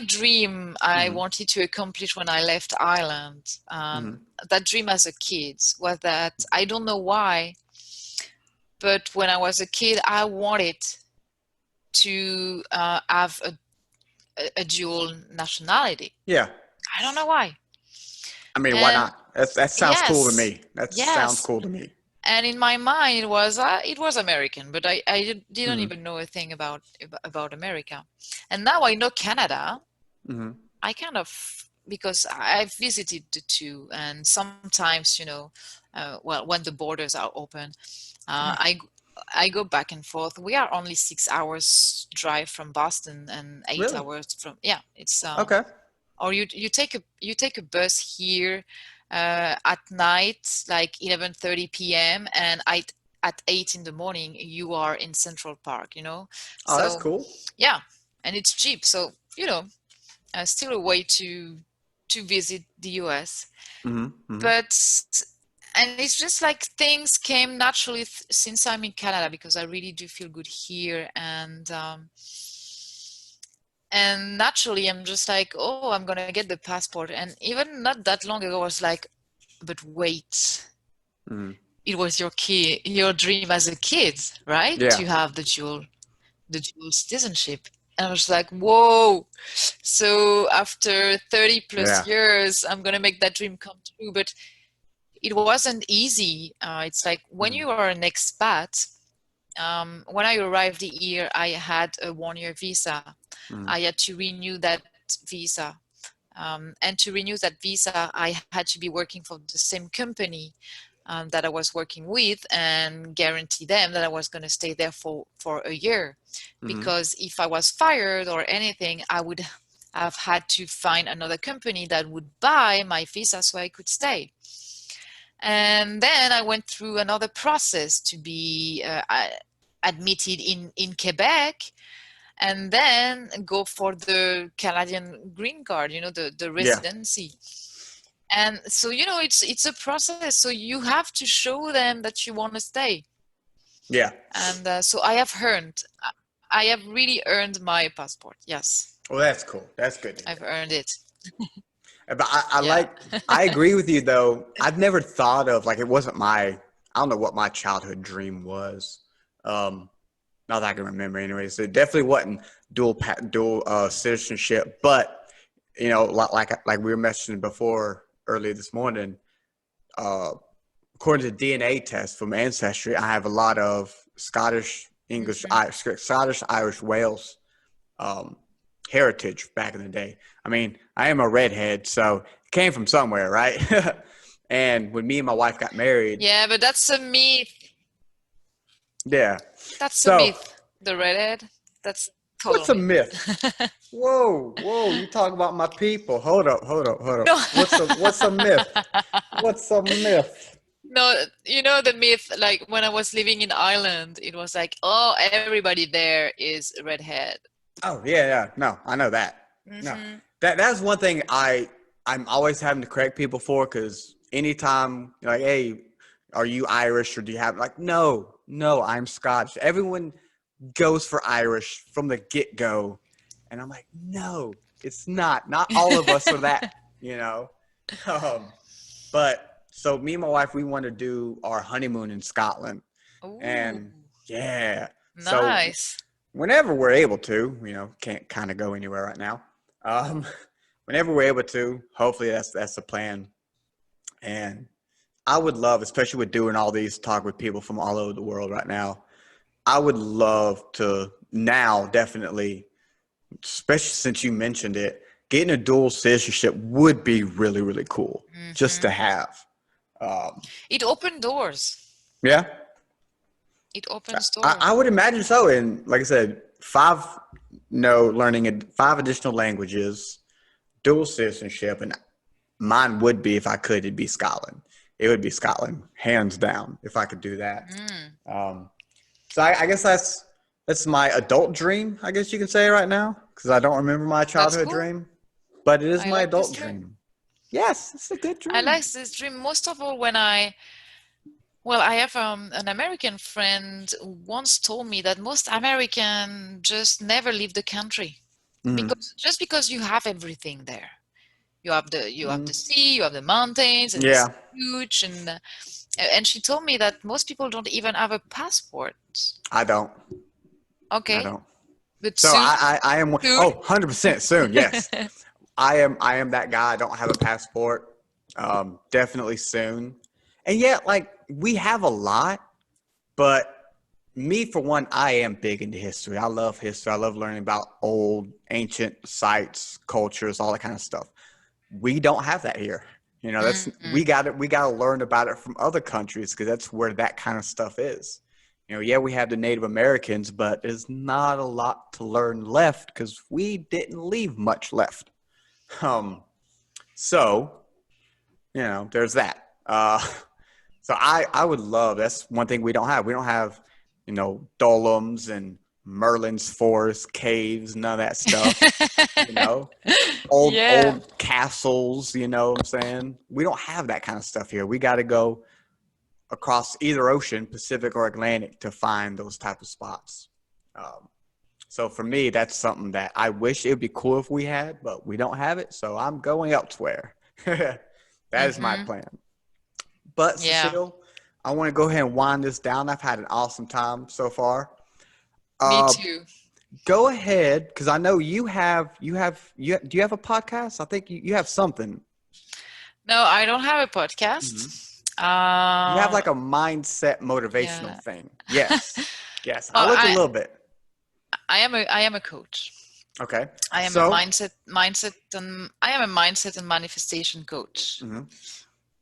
dream I Hmm. wanted to accomplish when I left Ireland, Hmm. that dream as a kid was that I don't know why, but when I was a kid, I wanted to have a dual nationality. Yeah. I don't know why. I mean, why And not? That sounds cool to yes, me. That sounds yes. cool to me. And in my mind, it was American, but didn't Hmm. even know a thing about America. And now I know Canada. Hmm. I kind of because I've visited the two, and sometimes well, when the borders are open, uh, Yeah. I I go back and forth. We are only 6 hours drive from Boston and eight Really? hours from yeah. It's Okay. or you take a bus here at night like 11:30 p.m. and at 8 in the morning you are in Central Park, Oh, that's so cool. yeah, and it's cheap, so still a way to visit the US. Hmm. Hmm. But and it's just like things came naturally since I'm in Canada because I really do feel good here, and naturally I'm just like, oh, I'm gonna get the passport. And even not that long ago I was like, but wait, Hmm. it was your dream as a kid, right, Yeah. to have the dual citizenship. And I was like, whoa, so after 30 plus Yeah. years I'm gonna make that dream come true. But it wasn't easy. It's like when Hmm. you are an expat, when I arrived here I had a 1 year visa. Hmm. I had to renew that visa. And to renew that visa, I had to be working for the same company that I was working with and guarantee them that I was going to stay there for a year. Hmm. Because if I was fired or anything, I would have had to find another company that would buy my visa so I could stay. And then I went through another process to be admitted in Quebec, and then go for the Canadian green card, the Yeah. residency. And so, it's a process. So you have to show them that you want to stay. Yeah. And so I have really earned my passport. Yes, Well, that's cool. That's good to I've hear. earned it. But Yeah. I agree with you though. I've never thought of like it wasn't I don't know what my childhood dream was. Not that I can remember anyways. It definitely wasn't dual citizenship, but like we were mentioning before earlier this morning, uh, according to DNA tests from Ancestry, I have a lot of Scottish, English, Mhm. Scottish, Irish, Wales um, heritage back in the day. I mean, I am a redhead, so it came from somewhere, right? And when me and my wife got married, Yeah, but that's a myth. yeah. That's a So, myth. The redhead. That's total what's a myth. myth? Whoa, whoa! You talk about my people. Hold up, hold up, hold up. No. What's a myth? What's a myth? No, the myth, like when I was living in Ireland, it was like, oh, everybody there is redhead. Oh yeah, yeah. No, I know that. No, Hmm. that's one thing I'm always having to correct people for because anytime you're like, hey, are you Irish or do you have like, no, no, I'm Scottish. Everyone goes for Irish from the get go, and I'm like, no, it's not. Not all of us are that, you know. Um, but so me and my wife, we want to do our honeymoon in Scotland, Ooh, and yeah, so nice. whenever we're able to, can't kind of go anywhere right now. Um, whenever we're able to, hopefully that's the plan. And I would love, especially with doing all these talk with people from all over the world right now, I would love to now definitely, especially since you mentioned it, getting a dual citizenship would be really, really cool just to Hmm. have. Um, It opened doors. yeah, It opens I doors. would imagine so. And like I said, learning 5 additional languages, dual citizenship, and mine would be if I could, it'd be Scotland. It would be Scotland, hands down, if I could do that. Mm, Um, so I guess that's my adult dream, I guess you can say right now, because I don't remember my that's childhood cool. dream, but it is I my like this adult dream. dream. Yes, it's a good I dream. like this dream most of all I have an American friend who once told me that most Americans just never leave the country Mm-hmm. because you have everything there. You have the Mm-hmm. sea, you have the mountains, and it's Yeah, huge. And she told me that most people don't even have a passport. I don't. I Okay, don't. but So soon, I am soon. oh 100% soon. Yes, I am that guy. I don't have a passport. Definitely soon. And yet, like we have a lot, but me for one, I am big into history. I love history. I love learning about old, ancient sites, cultures, all that kind of stuff. We don't have that here. That's Mm-mm. we got to learn about it from other countries because that's where that kind of stuff is. Yeah, we have the Native Americans, but there's not a lot to learn left because we didn't leave much left. Um, so there's that. So I would love. That's one thing we don't have. We don't have, Dolmens and Merlin's forest caves, none of that stuff. You know, Yeah. old castles. You know what I'm saying? We don't have that kind of stuff here. We got to go across either ocean, Pacific or Atlantic, to find those type of spots. Um, so for me, that's something that I wish it would be cool if we had, but we don't have it. So I'm going elsewhere. That is my Mm-hmm. plan. But Yeah. Cecile, I want to go ahead and wind this down. I've had an awesome time so far. Me Uh, too. Go ahead, because I know do you have a podcast? I think you have something. No, I don't have a Mhm. podcast. You have like a mindset motivational Yeah. thing. Yes. Yes. I Well, looked a little bit. I am a coach. Okay. I am a So, mindset and manifestation coach. mhm,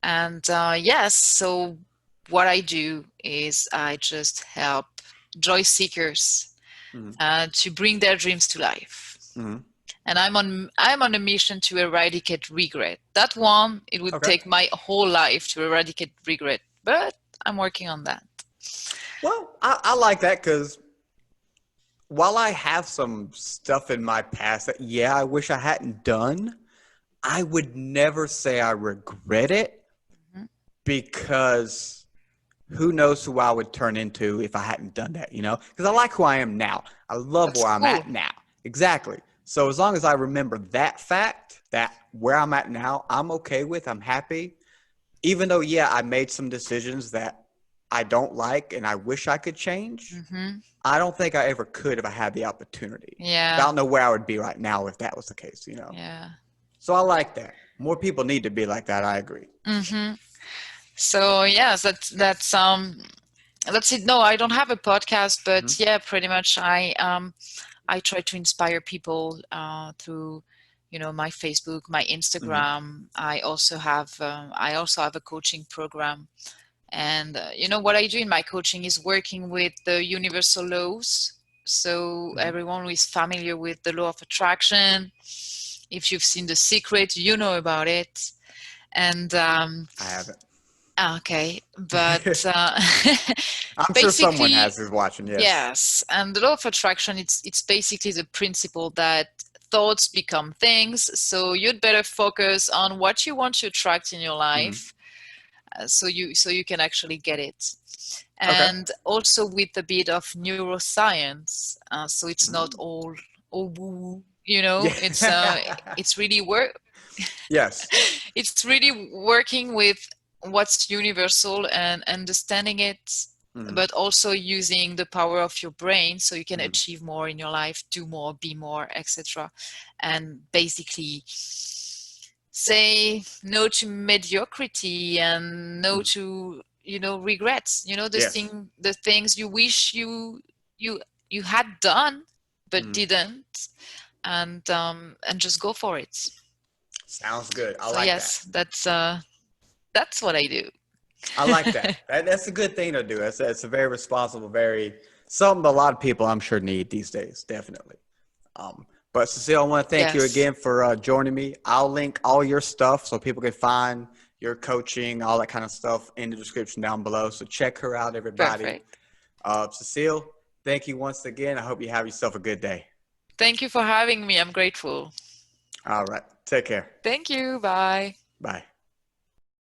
And yes, so what I do is I just help joy seekers mhm, to bring their dreams to life. mhm. And I'm on a mission to eradicate regret. That one, it would Okay. take my whole life to eradicate regret, but I'm working on that. Well, I like that because while I have some stuff in my past that, yeah, I wish I hadn't done, I would never say I regret it Mhm. because who knows who I would turn into if I hadn't done that, you know? Because I like who I am now. I love That's where I'm cool. at now. Exactly. So as long as I remember that fact, that where I'm at now, I'm okay with, I'm happy. Even though, yeah, I made some decisions that I don't like and I wish I could change, Hmm. I don't think I ever could if I had the opportunity. I Yeah, don't know where I would be right now if that was the case, you know? yeah. So I like that. More people need to be like that. I agree. Hmm. So yes, that's it. No, I don't have a podcast, Hmm. but yeah, pretty much I try to inspire people through, my Facebook, my Hmm. Instagram. I also have a coaching program, and what I do in my coaching is working with the universal laws. So Hmm. everyone who is familiar with the law of attraction, if you've seen The Secret, you know about it. And I haven't. okay, but I'm sure someone basically, has who's watching. Yes. yes. And the law of attraction, it's basically the principle that thoughts become things. So you'd better focus on what you want to attract in your Hmm. life, so you can actually get it. Okay. And also with a bit of neuroscience, so it's not Mm. all woo. Yeah. It's really work. Yes. It's really working with what's universal and understanding it, Hmm. but also using the power of your brain so you can Hmm. achieve more in your life, do more, be more, etc. And basically say no to mediocrity and no Hmm. to regrets, Yes. the things you wish you you had done but Hmm. didn't, and just go for it. Sounds good. I So like that. yes, that's what I do. I like that. That's a good thing to do. It's a very responsible, very something a lot of people I'm sure need these days. Definitely. But Cecile, I want to thank you Yes, again for joining me. I'll link all your stuff so people can find your coaching, all that kind of stuff in the description down below. So check her out, everybody. perfect. Cecile, thank you once again. I hope you have yourself a good day. Thank you for having me. I'm grateful. All right. Take care. Thank you. Bye. Bye.